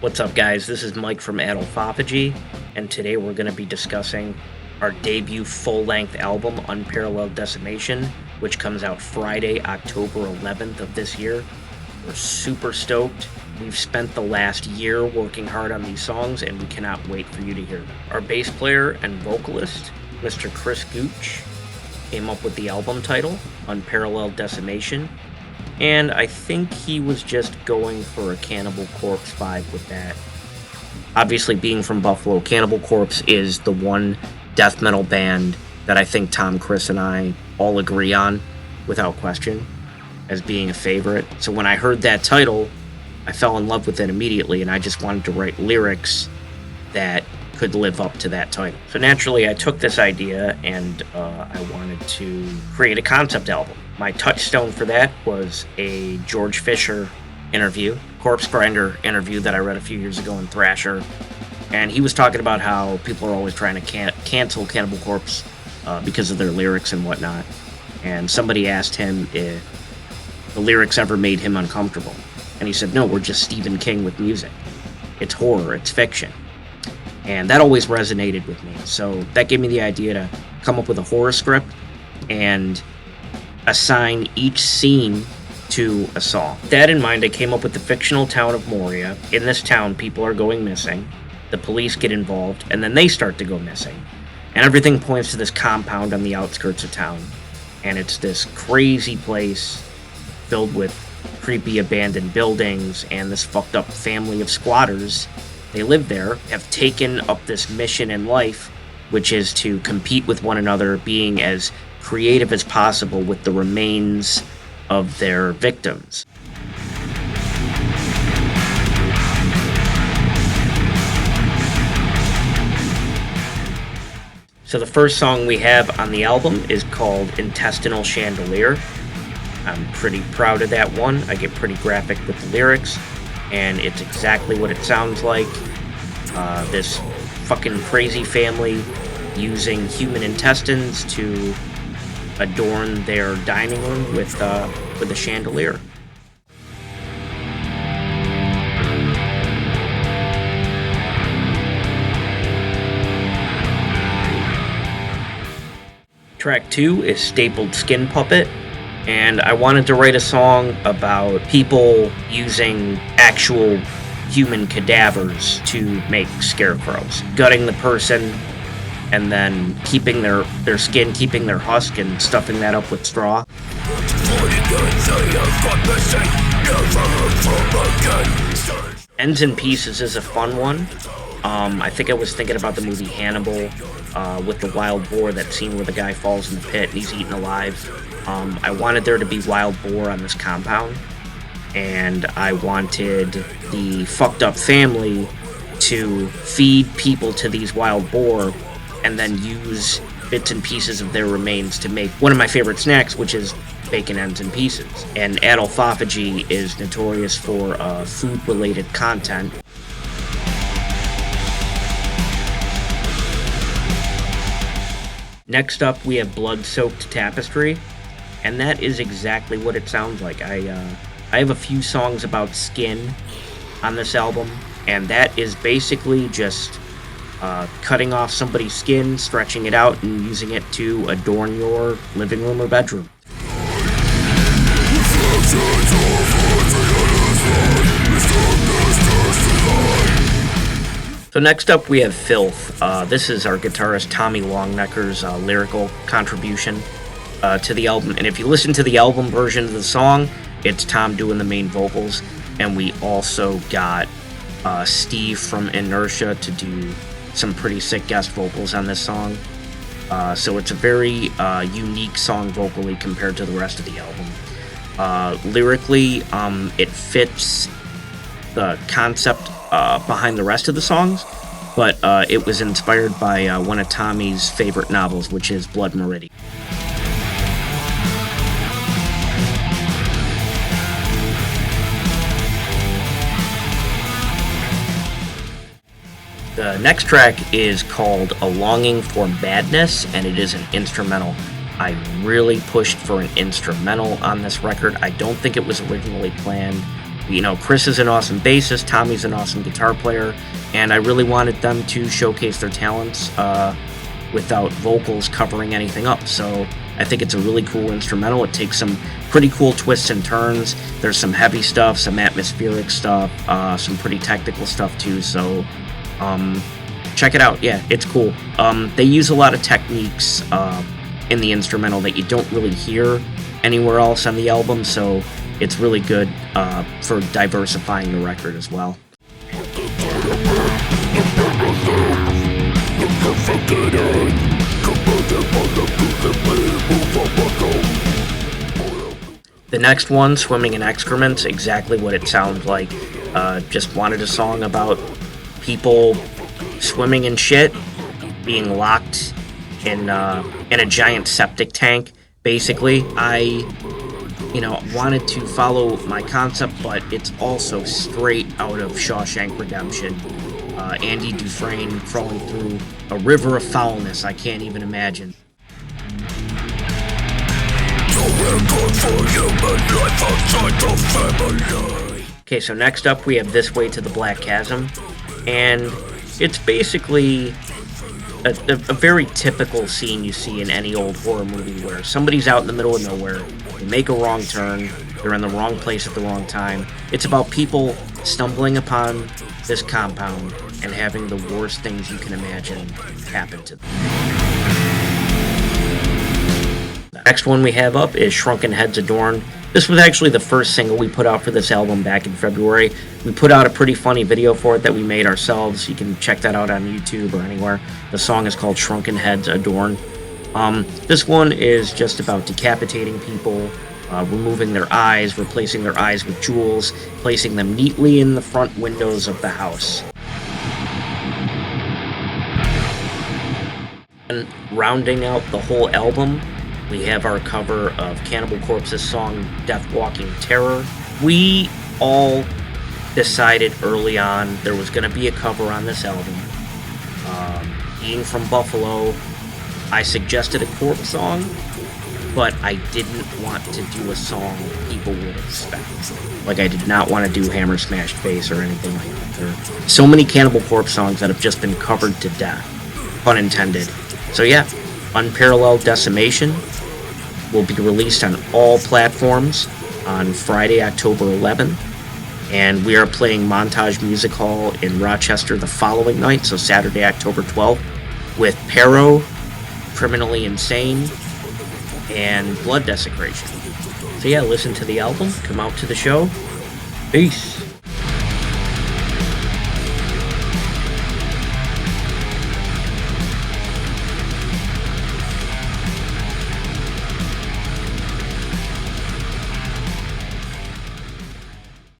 What's up, guys? This is Mike from Adolphophagy, and today we're going to be discussing our debut full-length album, Unparalleled Decimation, which comes out Friday, October 11th of this year. We're super stoked. We've spent the last year working hard on these songs, and we cannot wait for you to hear them. Our bass player and vocalist, Mr. Chris Gooch, came up with the album title, Unparalleled Decimation, and I think he was just going for a Cannibal Corpse vibe with that. Obviously, being from Buffalo, Cannibal Corpse is the one death metal band that I think Tom, Chris, and I all agree on, without question, as being a favorite. So when I heard that title, I fell in love with it immediately, and I just wanted to write lyrics that could live up to that title. So naturally, I took this idea and I wanted to create a concept album. My touchstone for that was a George Fisher interview, Corpse Grinder interview that I read a few years ago in Thrasher. And he was talking about how people are always trying to cancel Cannibal Corpse because of their lyrics and whatnot. And somebody asked him if the lyrics ever made him uncomfortable. And he said, no, we're just Stephen King with music. It's horror, it's fiction. And that always resonated with me. So that gave me the idea to come up with a horror script and assign each scene to a song. With that in mind, I came up with the fictional town of Moria. In this town, people are going missing. The police get involved, and then they start to go missing. And everything points to this compound on the outskirts of town. And it's this crazy place filled with creepy abandoned buildings and this fucked up family of squatters. They live there, have taken up this mission in life, which is to compete with one another, being as creative as possible with the remains of their victims. So the first song we have on the album is called Intestinal Chandelier. I'm pretty proud of that one. I get pretty graphic with the lyrics, and it's exactly what it sounds like. This fucking crazy family using human intestines to adorn their dining room with a chandelier. Track 2 is Stapled Skin Puppet, and I wanted to write a song about people using actual human cadavers to make scarecrows, gutting the person and then keeping their skin, keeping their husk, and stuffing that up with straw. Ends in Pieces is a fun one. I think I was thinking about the movie Hannibal with the wild boar, that scene where the guy falls in the pit and he's eaten alive. I wanted there to be wild boar on this compound, and I wanted the fucked up family to feed people to these wild boar and then use bits and pieces of their remains to make one of my favorite snacks, which is bacon ends and pieces. And Adolphophagy is notorious for food-related content. Next up, we have Blood-Soaked Tapestry, and that is exactly what it sounds like. I have a few songs about skin on this album, and that is basically just cutting off somebody's skin, stretching it out, and using it to adorn your living room or bedroom. So next up we have Filth. This is our guitarist Tommy Longnecker's lyrical contribution to the album. And if you listen to the album version of the song, it's Tom doing the main vocals. And we also got Steve from Inertia to do some pretty sick guest vocals on this song. So it's a very unique song vocally compared to the rest of the album. Lyrically, it fits the concept behind the rest of the songs, but it was inspired by one of Tommy's favorite novels, which is Blood Meridian. The next track is called A Longing for Badness, and it is an instrumental. I really pushed for an instrumental on this record. I don't think it was originally planned. Chris is an awesome bassist, Tommy's an awesome guitar player, and I really wanted them to showcase their talents without vocals covering anything up. So I think it's a really cool instrumental. It takes some pretty cool twists and turns. There's some heavy stuff, some atmospheric stuff, some pretty technical stuff too. So check it out. Yeah, it's cool. They use a lot of techniques in the instrumental that you don't really hear anywhere else on the album, so it's really good for diversifying the record as well. The next one, Swimming in Excrements, exactly what it sounds like. Just wanted a song about people swimming in shit, being locked in a giant septic tank. Basically, I wanted to follow my concept, but it's also straight out of Shawshank Redemption. Andy Dufresne crawling through a river of foulness I can't even imagine. Okay, so next up we have This Way to the Black Chasm, and it's basically a very typical scene you see in any old horror movie where somebody's out in the middle of nowhere, they make a wrong turn, they're in the wrong place at the wrong time. It's about people stumbling upon this compound and having the worst things you can imagine happen to them. The next one we have up is Shrunken Heads Adorn. This was actually the first single we put out for this album back in February. We put out a pretty funny video for it that we made ourselves. You can check that out on YouTube or anywhere. The song is called Shrunken Heads Adorn. This one is just about decapitating people, removing their eyes, replacing their eyes with jewels, placing them neatly in the front windows of the house. And rounding out the whole album, we have our cover of Cannibal Corpse's song Death Walking Terror. We all decided early on there was going to be a cover on this album. Being from Buffalo, I suggested a Corpse song, but I didn't want to do a song people would expect. Like, I did not want to do Hammer Smashed Bass or anything like that. There are so many Cannibal Corpse songs that have just been covered to death. Pun intended. So yeah, Unparalleled Decimation will be released on all platforms on Friday, October 11th. And we are playing Montage Music Hall in Rochester the following night, so Saturday, October 12th, with Pero, Criminally Insane, and Blood Desecration. So yeah, listen to the album, come out to the show. Peace.